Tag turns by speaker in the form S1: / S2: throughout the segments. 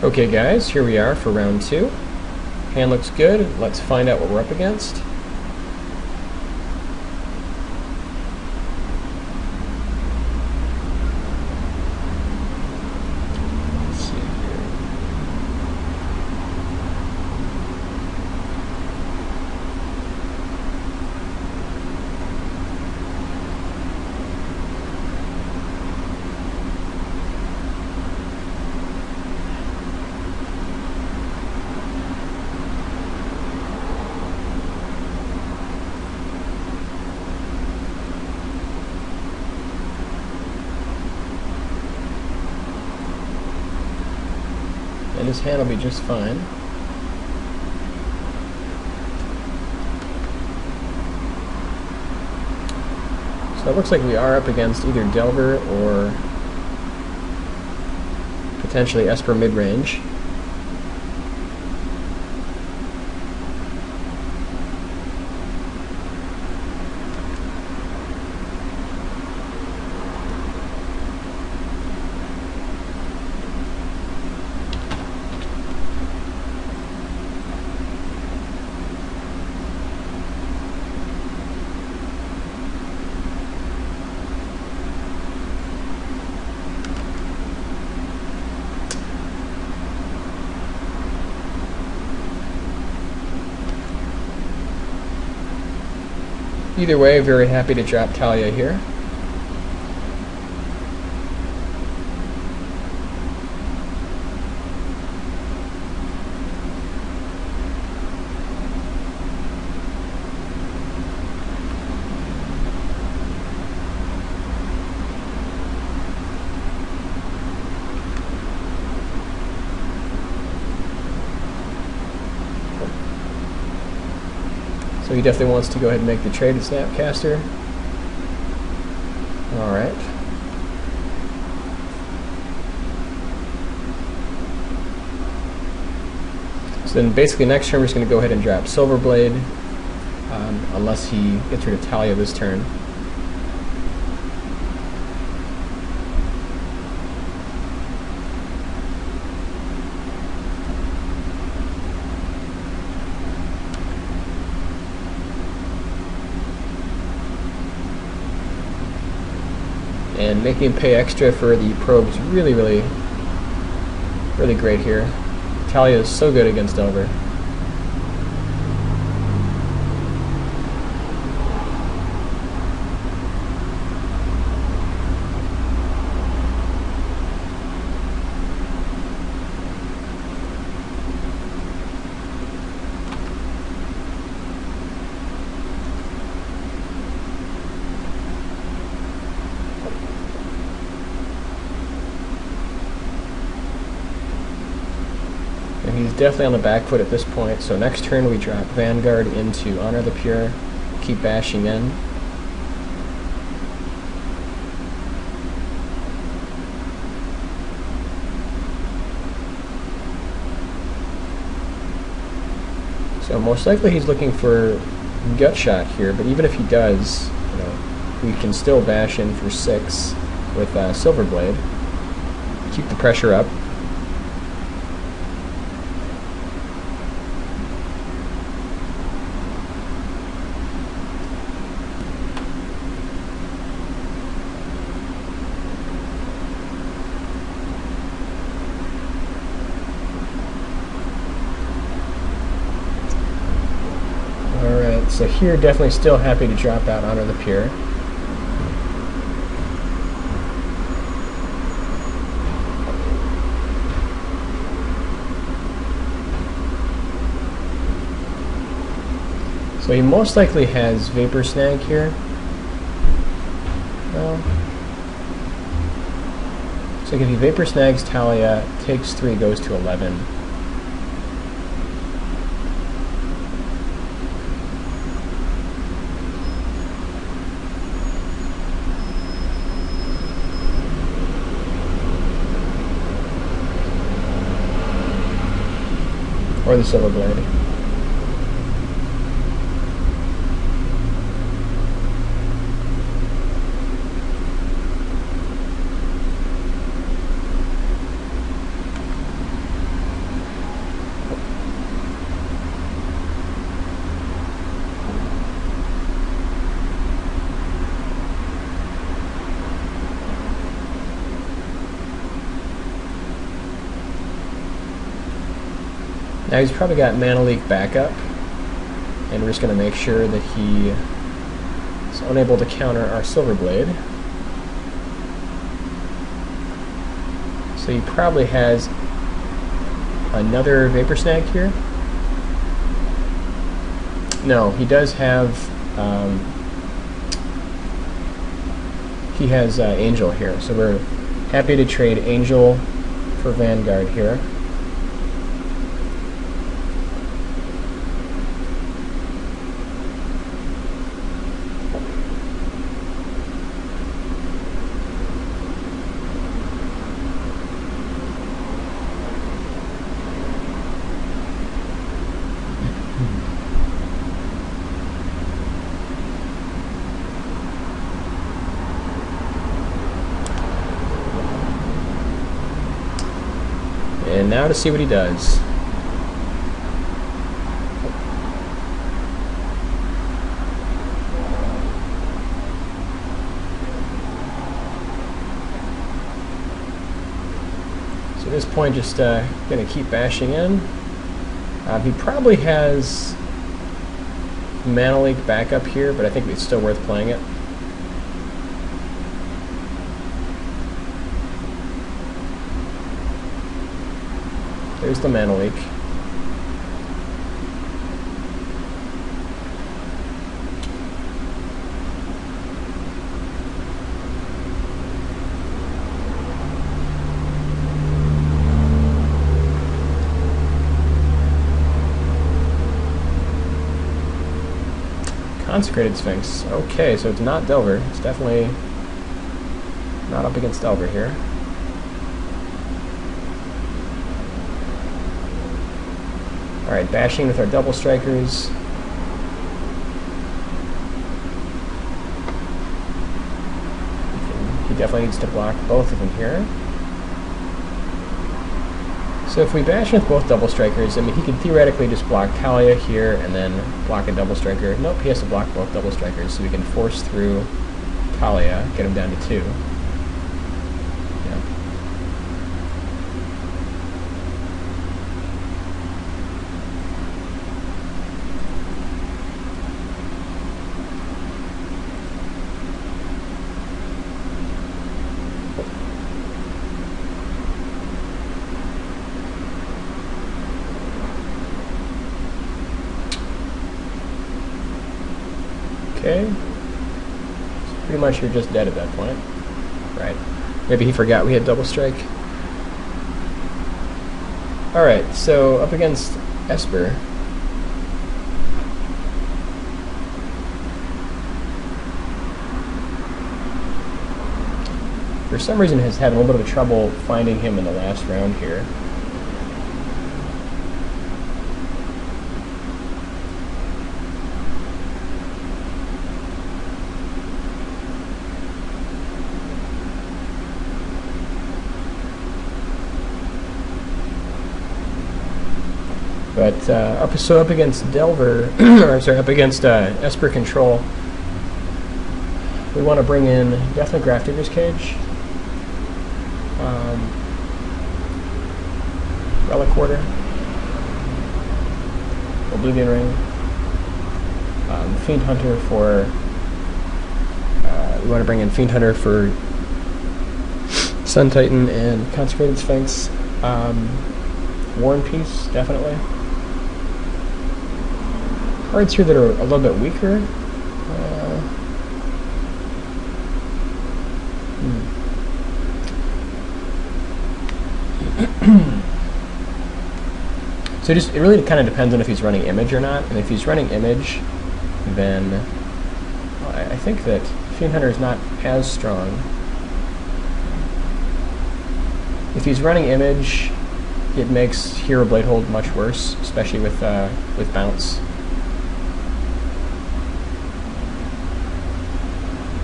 S1: Okay guys, here we are for round 2. Hand looks good. Let's find out what we're up against. Let's see here. And his hand will be just fine. So it looks like we are up against either Delver or potentially Esper mid-range. Either way, very happy to drop Talia here. So he definitely wants to go ahead and make the trade at Snapcaster. Alright. So then basically next turn we're just going to go ahead and drop Silverblade, unless he gets rid of Talia this turn. And making him pay extra for the probe is really great here. Talia is so good against Delver. And he's definitely on the back foot at this point, so next turn we drop Vanguard into Honor the Pure, keep bashing in. So most likely he's looking for Gut Shot here, but even if he does, we can still bash in for 6 with Silverblade, keep the pressure up. So here, definitely still happy to drop out Honor the Pure. So he most likely has Vapor Snag here. Well, so if he Vapor Snags Talia, takes 3, goes to 11. Or the Silverblade. Now he's probably got Mana Leak backup, and we're just going to make sure that he is unable to counter our Silver Blade. So he probably has another Vapor Snag here. No, he does have, he has Angel here, so we're happy to trade Angel for Vanguard here. And now to see what he does. So at this point, just going to keep bashing in. He probably has Mana Leak backup here, but I think it's still worth playing it. There's the Mana Leak. Consecrated Sphinx. Okay, so it's not Delver. It's definitely not up against Delver here. Alright, bashing with our double strikers. He definitely needs to block both of them here. So if we bash with both double strikers, I mean, he could theoretically just block Talia here and then block a double striker. Nope, he has to block both double strikers, so we can force through Talia, get him down to 2. Okay. So pretty much you're just dead at that point. Right. Maybe he forgot we had double strike. Alright, so up against Esper. For some reason has had a little bit of trouble finding him in the last round here. But up against Delver, or sorry, up against Esper Control, we want to bring in definitely Grafdigger's Cage, Relic Quarter, Oblivion Ring, Fiend Hunter for. We want to bring in Fiend Hunter for Sun Titan and Consecrated Sphinx. War and Peace, definitely. Cards here that are a little bit weaker. So it really kind of depends on if he's running Image or not. And if he's running Image, then well, I think that Fiend Hunter is not as strong. If he's running Image, it makes Hero Blade Hold much worse, especially with bounce.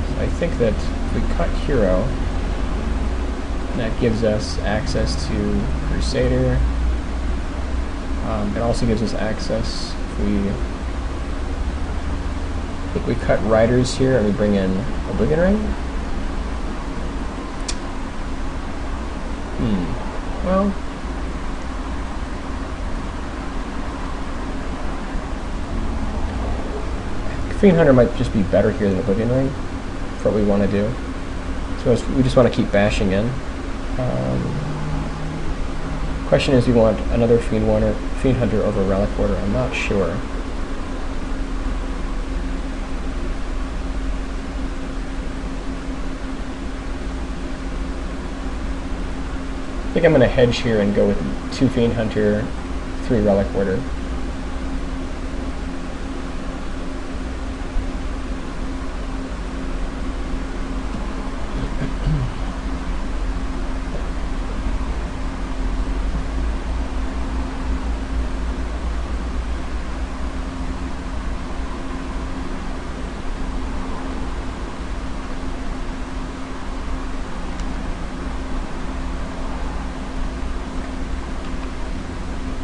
S1: So I think that if we cut Hero, that gives us access to Crusader. It also gives us access if we cut Riders here and we bring in Oblivion Ring. Well, Fiend Hunter might just be better here than Oblivion Ring for what we want to do. So we just want to keep bashing in. Question is, you want another Fiend Hunter over Relic Order? I'm not sure. I think I'm going to hedge here and go with 2 Fiend Hunter, 3 Relic Order.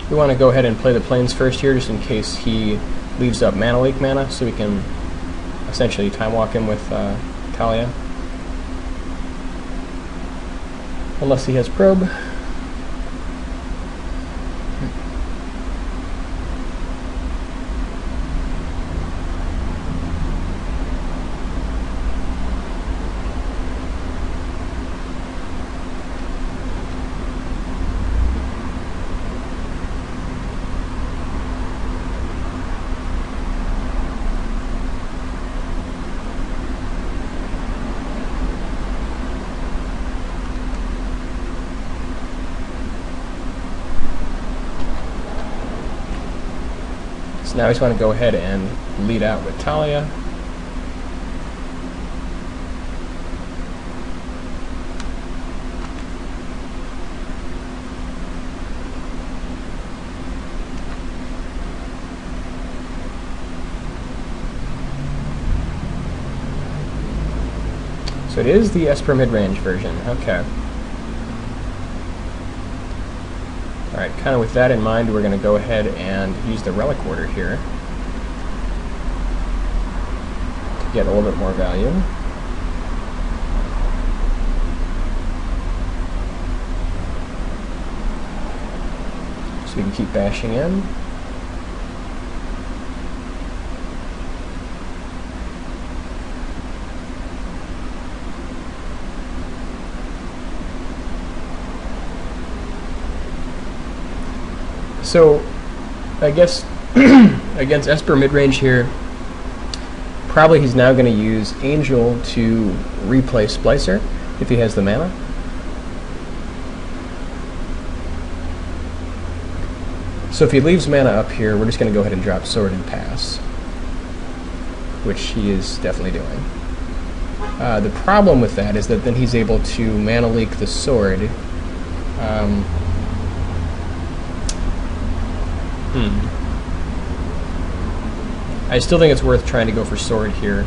S1: We want to go ahead and play the planes first here, just in case he leaves up Mana Leak mana, so we can essentially time walk him with Talia. Unless he has Probe. So now I just want to go ahead and lead out with Talia. So it is the Esper mid-range version, okay. Alright, kind of with that in mind, we're going to go ahead and use the Relic Order here to get a little bit more value. So we can keep bashing in. So, I guess against Esper mid-range here, probably he's now going to use Angel to replace Splicer if he has the mana. So if he leaves mana up here, we're just going to go ahead and drop Sword and pass, which he is definitely doing. The problem with that is that then he's able to mana leak the Sword. I still think it's worth trying to go for Sword here.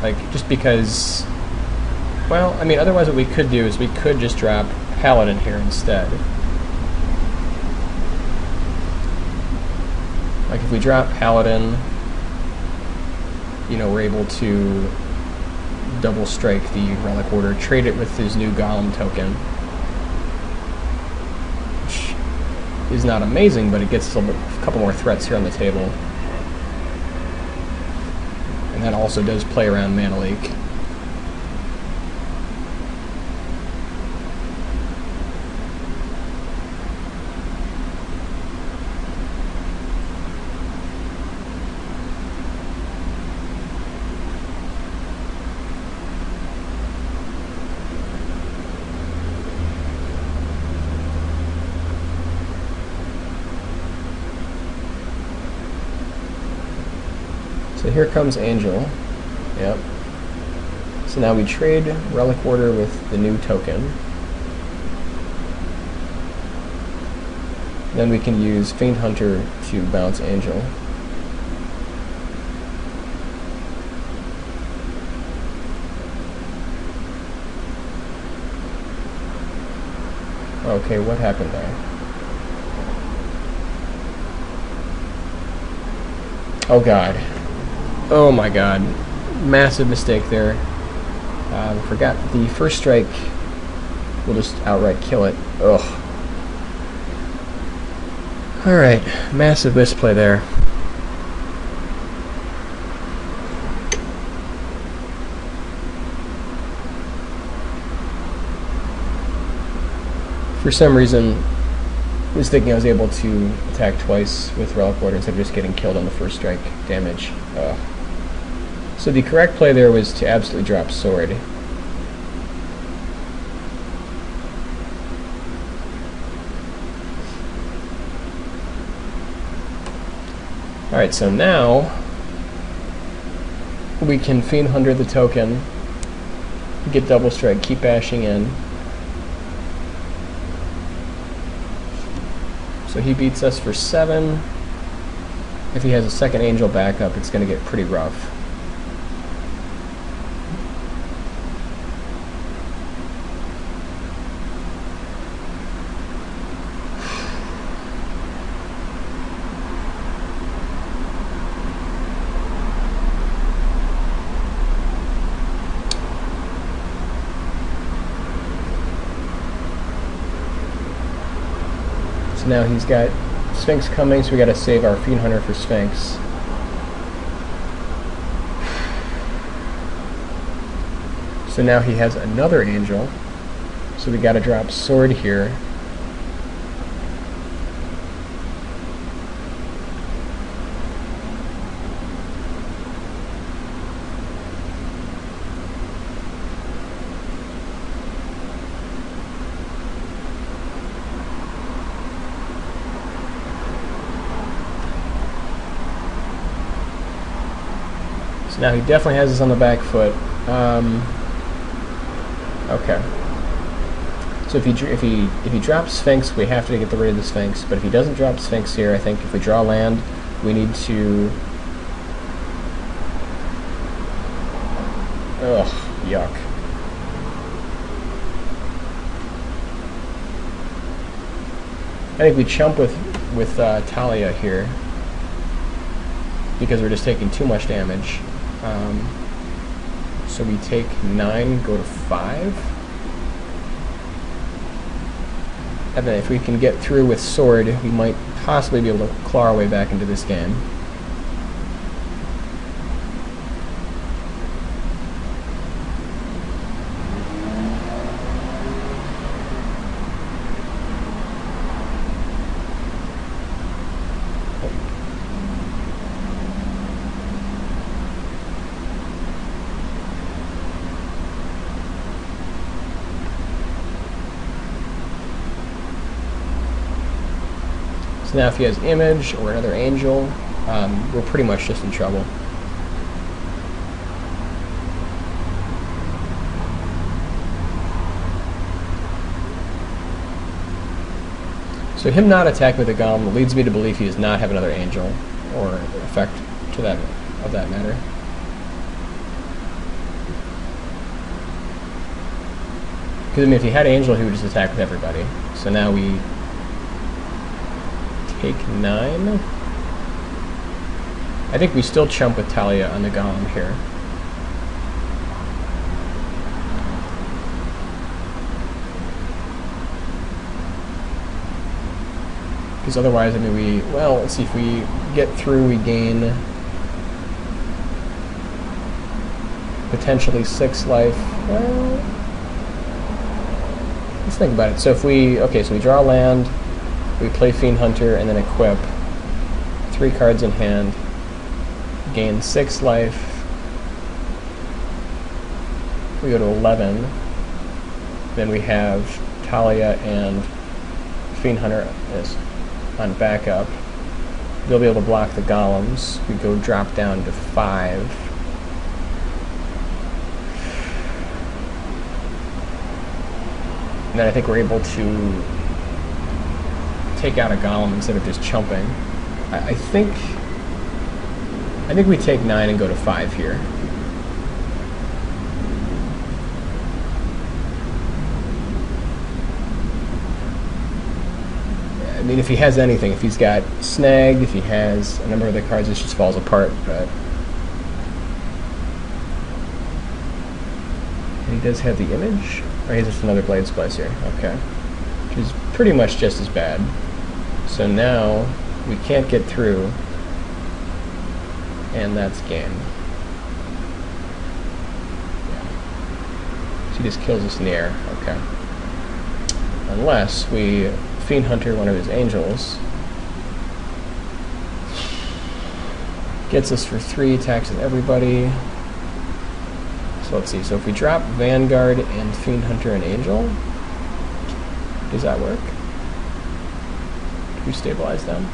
S1: Like, just because... Well, I mean, otherwise what we could do is we could just drop Paladin here instead. Like, if we drop Paladin, you know, we're able to double strike the Relic Order, trade it with his new Golem token. Is not amazing, but it gets a couple more threats here on the table. And that also does play around Mana Leak. So here comes Angel. Yep. So now we trade Relic Order with the new token. Then we can use Fiend Hunter to bounce Angel. Okay, what happened there? Oh god. Oh my god. Massive mistake there. Forgot the first strike will just outright kill it. Ugh. Alright, massive misplay there. For some reason, I was thinking I was able to attack twice with Relic Warder instead of just getting killed on the first strike damage. So the correct play there was to absolutely drop Sword. Alright, so now we can Fiend Hunter the token, get double strike, keep bashing in. So he beats us for 7. If he has a second angel backup, it's going to get pretty rough. Now he's got Sphinx coming, so we got to save our Fiend Hunter for Sphinx. So now he has another angel, so we got to drop Sword here. Now he definitely has us on the back foot. Okay. So if he drops Sphinx, we have to get rid of the Sphinx. But if he doesn't drop Sphinx here, I think if we draw land, we need to. Ugh, yuck. I think we chump with Talia here because we're just taking too much damage. So we take 9, go to 5. And then if we can get through with Sword, we might possibly be able to claw our way back into this game. So now if he has Image or another Angel, we're pretty much just in trouble. So him not attacking with a Golem leads me to believe he does not have another Angel, or effect to that of that matter. Because I mean, if he had Angel, he would just attack with everybody. So now we take 9. I think we still chump with Talia on the Golem here. Because otherwise, I mean, well, let's see, if we get through, we gain potentially 6 life. Well, let's think about it. So if we, okay, so we draw land, we play Fiend Hunter, and then equip. 3 cards in hand. Gain 6 life. We go to 11. Then we have Talia and Fiend Hunter on backup. They'll be able to block the Golems. We go drop down to 5. And then I think we're able to take out a Golem instead of just chumping. I think we take 9 and go to 5 here. I mean, if he has anything, if he's got Snag, if he has a number of the cards, this just falls apart, but... And he does have the Image? Or he has just another Blade Splice here, okay. Which is pretty much just as bad. So now, we can't get through, and that's game. Yeah. She just kills us in the air, okay. unless we Fiend Hunter one of his angels. Gets us for 3, attacks with everybody. So let's see, so if we drop Vanguard and Fiend Hunter and Angel, does that work? Do we stabilize them?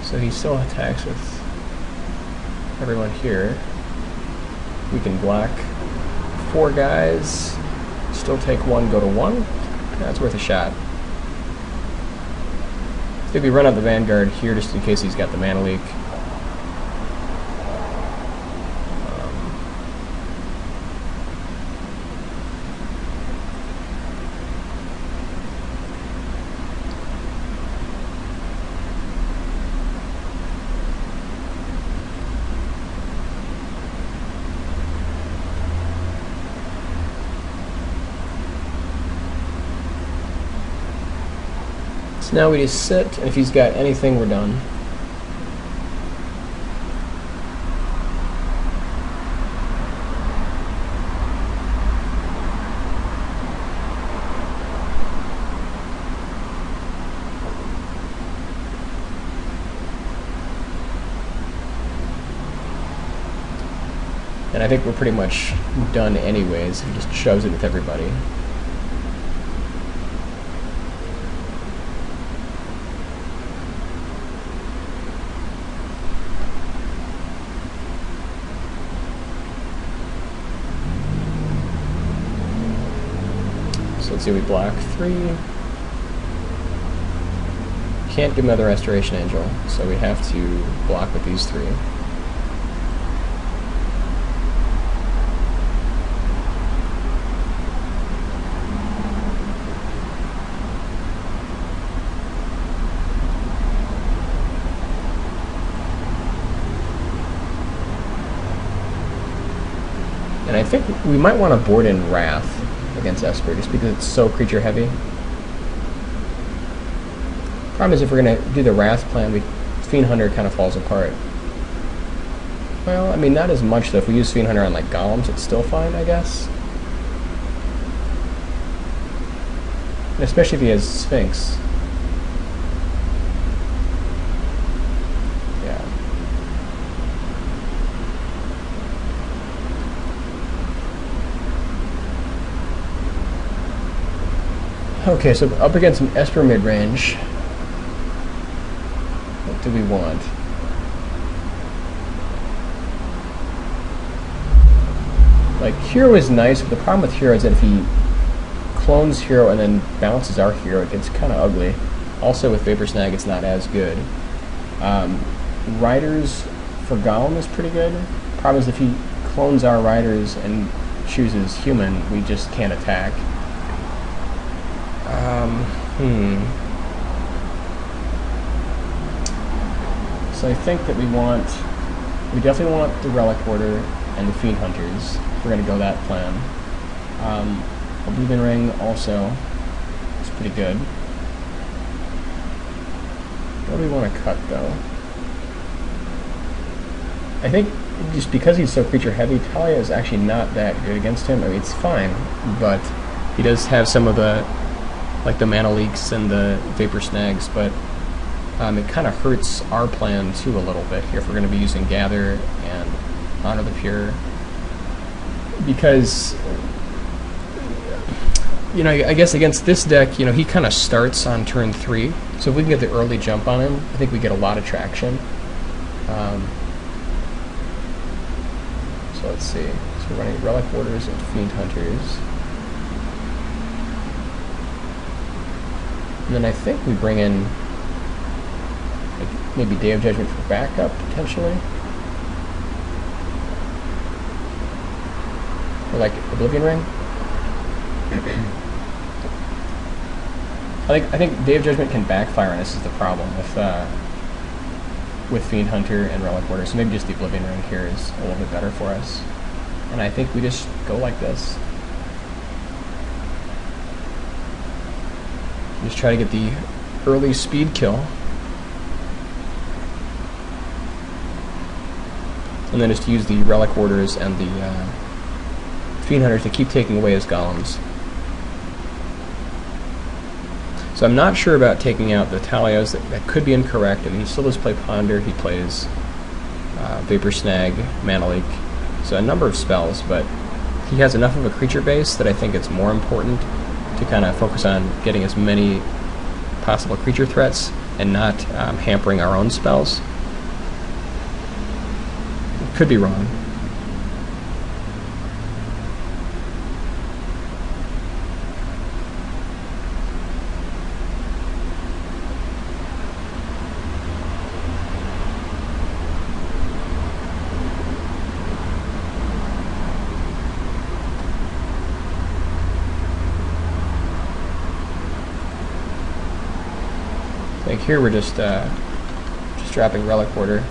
S1: So he still attacks with everyone here. We can block 4 guys, still take 1, go to 1. That's worth a shot. I think we run out the Vanguard here just in case he's got the mana leak. So now we just sit, and if he's got anything, we're done. And I think we're pretty much done anyways. He just shoves it with everybody. So let's see, we block 3. Can't give another Restoration Angel, so we have to block with these 3. And I think we might want to board in Wrath against Esper, just because it's so creature heavy. Problem is, if we're going to do the Wrath plan, Fiend Hunter kind of falls apart. Well, I mean, not as much though. If we use Fiend Hunter on like golems, it's still fine, I guess. And especially if he has Sphinx. Yeah. Okay, so up against an Esper mid-range. What do we want? Like, Hero is nice, but the problem with Hero is that if he clones Hero and then bounces our Hero, it gets kind of ugly. Also with Vapor Snag, it's not as good. Riders for Golem is pretty good. Problem is if he clones our Riders and chooses Human, we just can't attack. So I think that we definitely want the Relic Order and the Fiend Hunters, if we're going to go that plan. Oblivion Ring also is pretty good. What do we want to cut, though? I think just because he's so creature heavy, Talia is actually not that good against him. I mean, it's fine, but he does have some of the, like the mana leaks and the Vapor Snags, but it kind of hurts our plan too a little bit here if we're going to be using Gather and Honor the Pure. Because, you know, I guess against this deck, you know, he kind of starts on turn 3. So if we can get the early jump on him, I think we get a lot of traction. So let's see. So we're running Relic Orders and Fiend Hunters. And then I think we bring in like maybe Day of Judgment for backup, potentially. Or like Oblivion Ring. I think Day of Judgment can backfire on us is the problem with Fiend Hunter and Relic Order. So maybe just the Oblivion Ring here is a little bit better for us. And I think we just go like this. Just try to get the early speed kill. And then just use the Relic Orders and the Fiend Hunters to keep taking away his golems. So I'm not sure about taking out the Talios. That could be incorrect. I mean, he still does play Ponder. He plays Vapor Snag, Mana Leak, so a number of spells, but he has enough of a creature base that I think it's more important to kind of focus on getting as many possible creature threats and not hampering our own spells. Could be wrong. Like here we're just dropping Relic Order.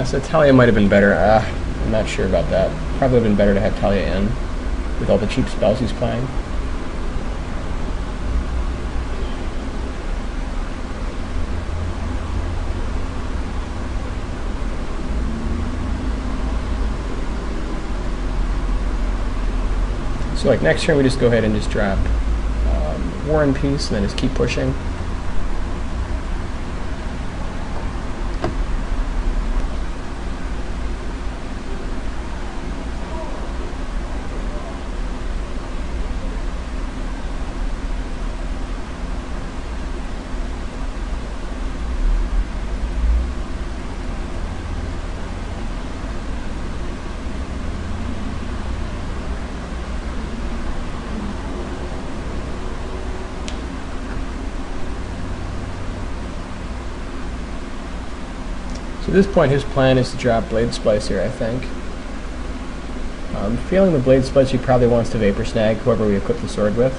S1: So Talia might have been better. I'm not sure about that. Probably would have been better to have Talia in with all the cheap spells he's playing. So like next turn we just go ahead and just drop War and Peace and then just keep pushing. So at this point his plan is to drop Blade Splice here, I think. I'm feeling the Blade Splice he probably wants to Vapor Snag whoever we equip the sword with.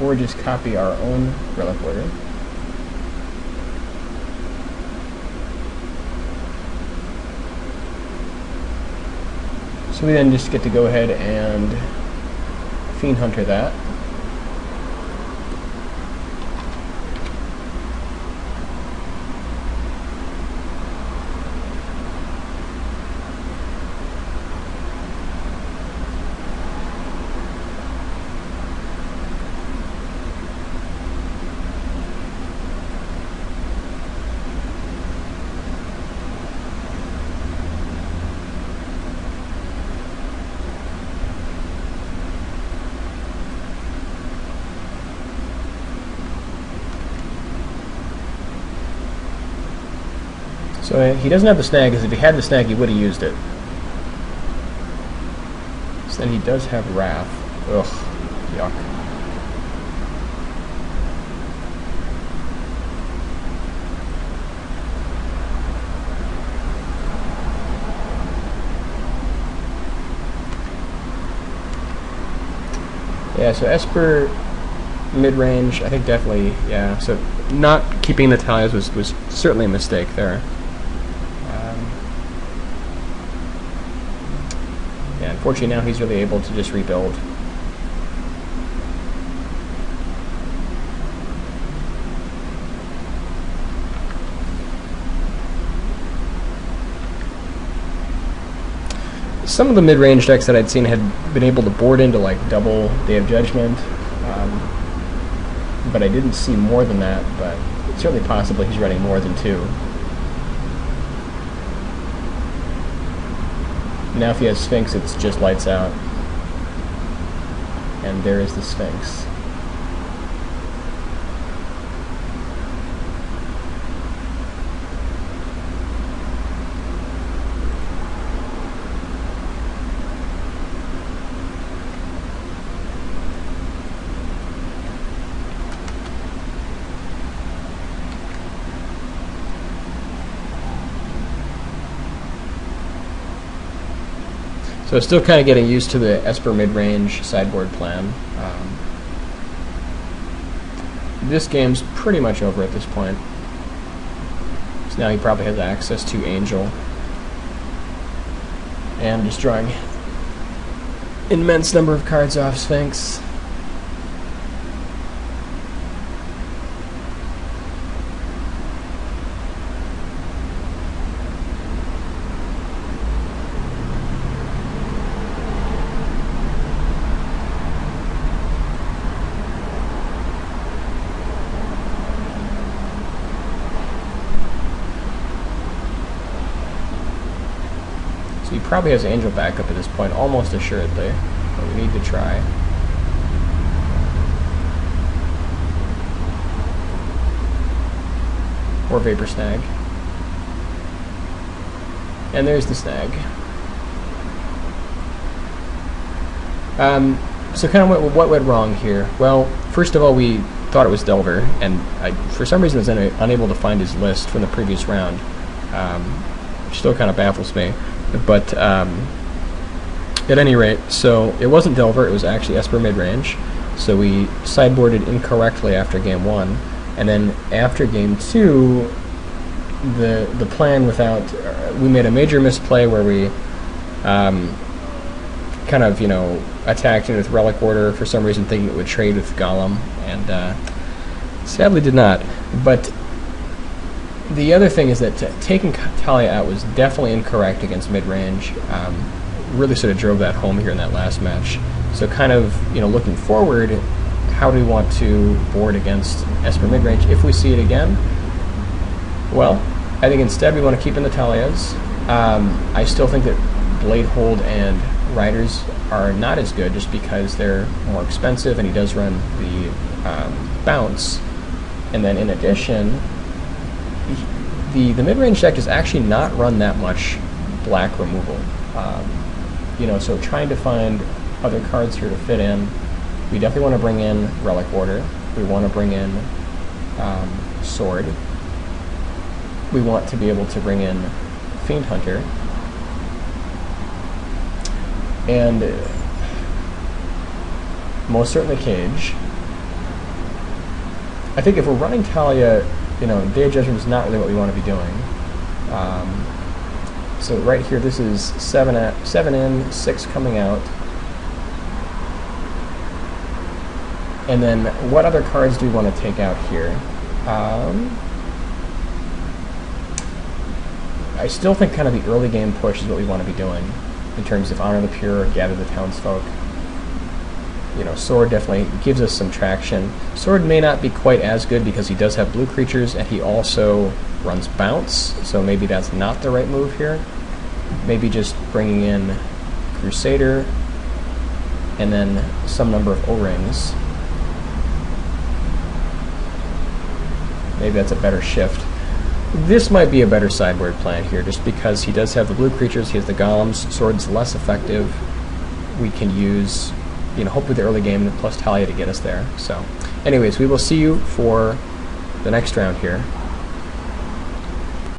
S1: Or just copy our own Relic Order. So we then just get to go ahead and Fiend Hunter that. So he doesn't have the snag, because if he had the snag, he would have used it. So then he does have Wrath. Ugh, yuck. Yeah, so Esper mid-range, I think definitely, yeah. So not keeping the Talias was certainly a mistake there. Yeah, unfortunately now he's really able to just rebuild. Some of the mid-range decks that I'd seen had been able to board into like double Day of Judgment, but I didn't see more than that, but it's certainly possible he's running more than two. Now if he has Sphinx, it's just lights out. And there is the Sphinx. So still kind of getting used to the Esper mid-range sideboard plan. This game's pretty much over at this point. So now he probably has access to Angel. And destroying immense number of cards off Sphinx. So he probably has Angel backup at this point, almost assuredly. But we need to try. Or Vapor Snag. And there's the snag. So kind of what went wrong here? Well, first of all, we thought it was Delver, and I, for some reason, was unable to find his list from the previous round. Which still kind of baffles me. But at any rate, so it wasn't Delver, it was actually Esper mid-range. So we sideboarded incorrectly after game 1, and then after game 2, the plan without we made a major misplay where we kind of, you know, attacked it with Relic Order for some reason, thinking it would trade with Golem, and sadly did not. But the other thing is that taking Talia out was definitely incorrect against mid-range. Really sort of drove that home here in that last match. So kind of, you know, looking forward, how do we want to board against Esper mid-range? If we see it again, well, I think instead we want to keep in the Talias. I still think that Blade Hold and Riders are not as good just because they're more expensive, and he does run the bounce. And then in addition, the mid-range deck does actually not run that much black removal. You know, so trying to find other cards here to fit in, we definitely want to bring in Relic Order. We want to bring in Sword. We want to be able to bring in Fiend Hunter. And most certainly Cage. I think if we're running Talia, you know, Day of Judgment is not really what we want to be doing. So right here, this is 7 in, 6 coming out. And then what other cards do we want to take out here? I still think kind of the early game push is what we want to be doing in terms of Honor the Pure, Gather the Townsfolk. You know, Sword definitely gives us some traction. Sword may not be quite as good because he does have blue creatures and he also runs bounce, so maybe that's not the right move here. Maybe just bringing in Crusader and then some number of O-rings. Maybe that's a better shift. This might be a better sideboard plan here just because he does have the blue creatures, he has the golems, Sword's less effective. We can use, you know, hopefully the early game plus Talia to get us there. So anyways, we will see you for the next round here.